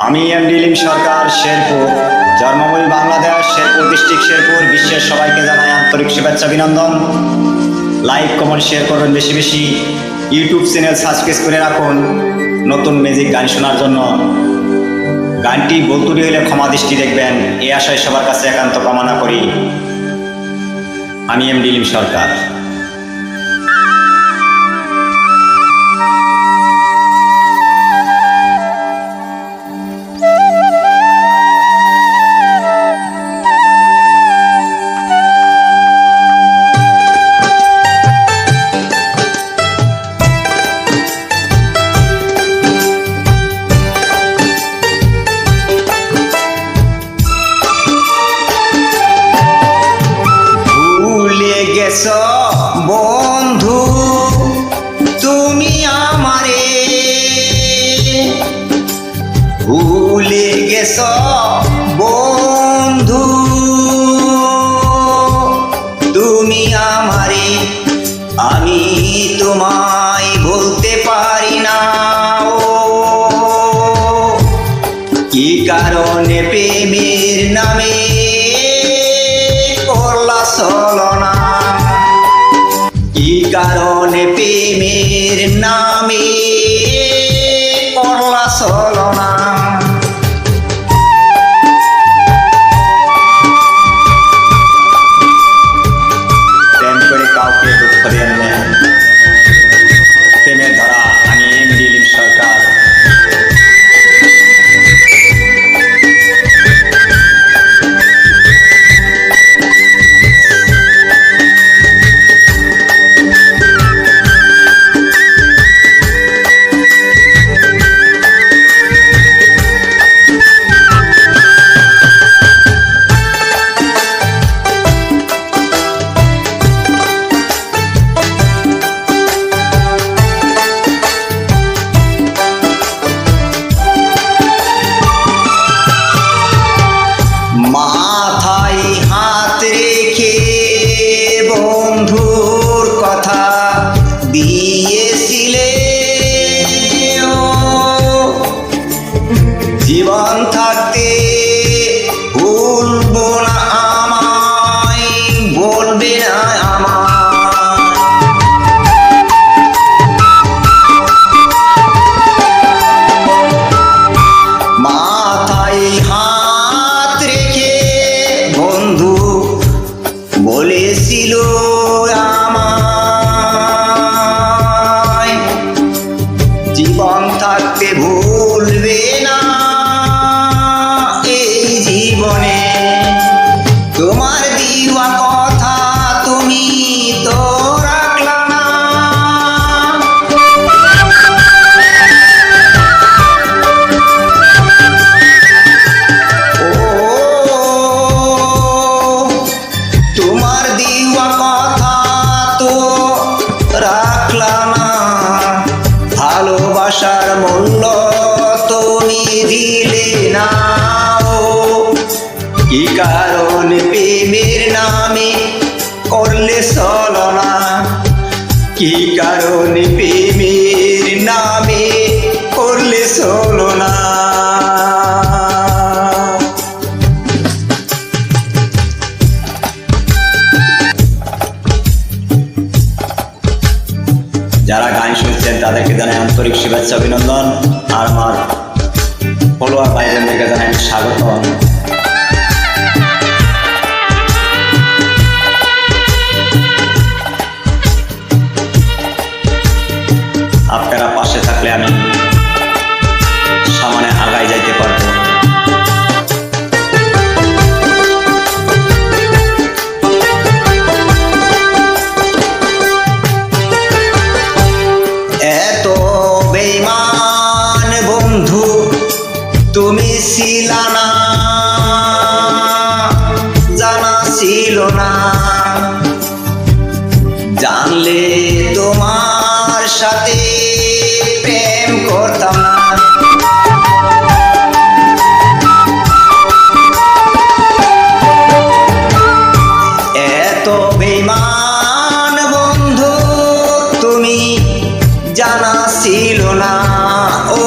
আমি এমডিলিম সরকার শেরপুর, জন্মভূমি বাংলাদেশ, শেরপুর ডিস্ট্রিক্ট শেরপুর। বিশ্বের সবাইকে জানাই আন্তরিক শুভেচ্ছা অভিনন্দন। লাইক কমেন্ট শেয়ার করবেন বেশি বেশি। ইউটিউব চ্যানেল সাবস্ক্রাইব করে রাখুন নতুন মিউজিক গান শোনার জন্য। গানটি ভুল ত্রুটি হলে ক্ষমা দৃষ্টি দেখবেন, এই আশায় সবার কাছে একান্ত কামনা করি। আমি এমডিলিম সরকার। বন্ধু তুমি আমারে ভুলে গেছ, বন্ধু তুমি আমারে, আমি তোমায় বলতে পারি না। কি কারণে প্রেমের নামে করলা ছলনা, কি কারণে প্রেমের নামে করলা ছলনা। প্রেম করে কাউকে দুঃখ দেন না, প্রেমের ধরা। আমি এমডিলিম সরকার। মাথায় হাত রেখে বন্ধুর কথা দিয়েছিলে, জীবন থাকতে ভুলবো না আমায়, বলবে না আমায়। মাথায় হাত রেখে বন্ধু বলেছিল আমায়, জীবন থাকতে ভুলবে না এই জীবনে। তোমার দিওয়া কথা তুমি তো রাখলা না, তোমার দিওয়া কথা তো রাখলা না। ভালোবাসার মূল্য তুমি দিলে না। কি কারণে প্রেমের নামে করলে ছলনা, কি কারণে প্রেমের নামে করলে ছলনা। যারা গান শুনছেন তাদেরকে জানাই আন্তরিক শুভেচ্ছা অভিনন্দন, আর আমার ফলোয়ার ভাইদেরকে জানাই স্বাগত। আপনারা পাশে থাকলে আমি সামনে আগায় যাইতে পারবো। এত বেঈমান বন্ধু তুমি ছিলা না, জানা ছিল না। জানলে তোমার সাথে প্রেম করতাম না। এত বেঈমান বন্ধু তুমি জানা ছিল না। ও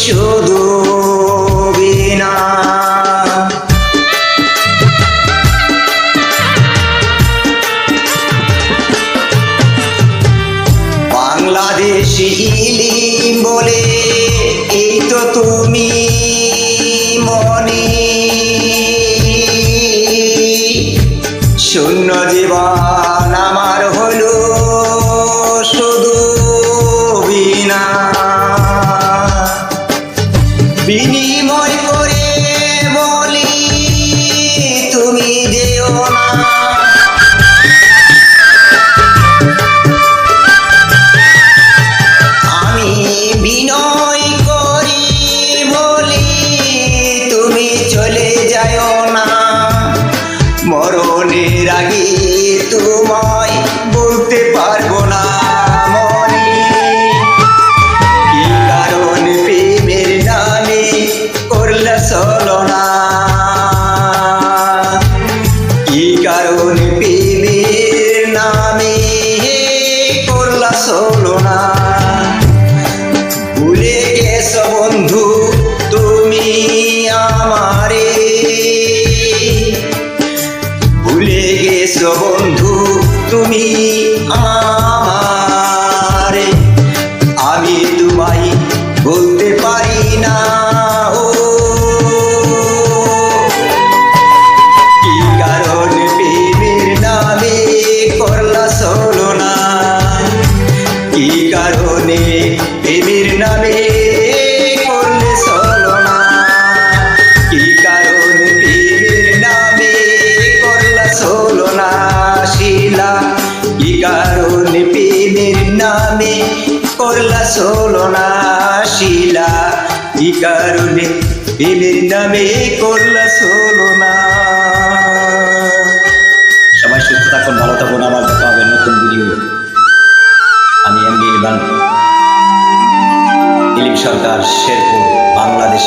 শুধু বিনা। বাংলাদেশি ইলিম বলে এই তো তুমি মনি, শূন্য জীবন আমার হলো শুধু বিনা। বিনিময় করে বলি তুমি যেও না, আমি বিনয় করি বলি তুমি চলে যাও না। মরণের আগে তোমায় বলতে পারবো না মনি, কি কারণ প্রেমের নামে করলা ছলনা, কি কারণ প্রেমের নামে করলা ছলনা। ভুলে গেছো বন্ধু তুমি আমারে, ভুলে গেছো বন্ধু তুমি আমারে, আমি তোমায় বলতে পারি না। ও কি কারণ প্রেমের নামে করলা ছলনা, কি কারণে প্রেমের নামে করলে ছলনা, কি কারণ প্রেমের নামে করলা ছলনা শিলা, কি কারণে প্রেমের নামে করলা ছলনা শিলা, কি কারণে প্রেমের নামে করলা ছলনা। সবাই সুস্থ থাকুন, ভালো থাকুন, আবার দেখা হবে নতুন ভিডিও। আমি এমডি ইলিম সরকার, শেরপুর, বাংলাদেশ।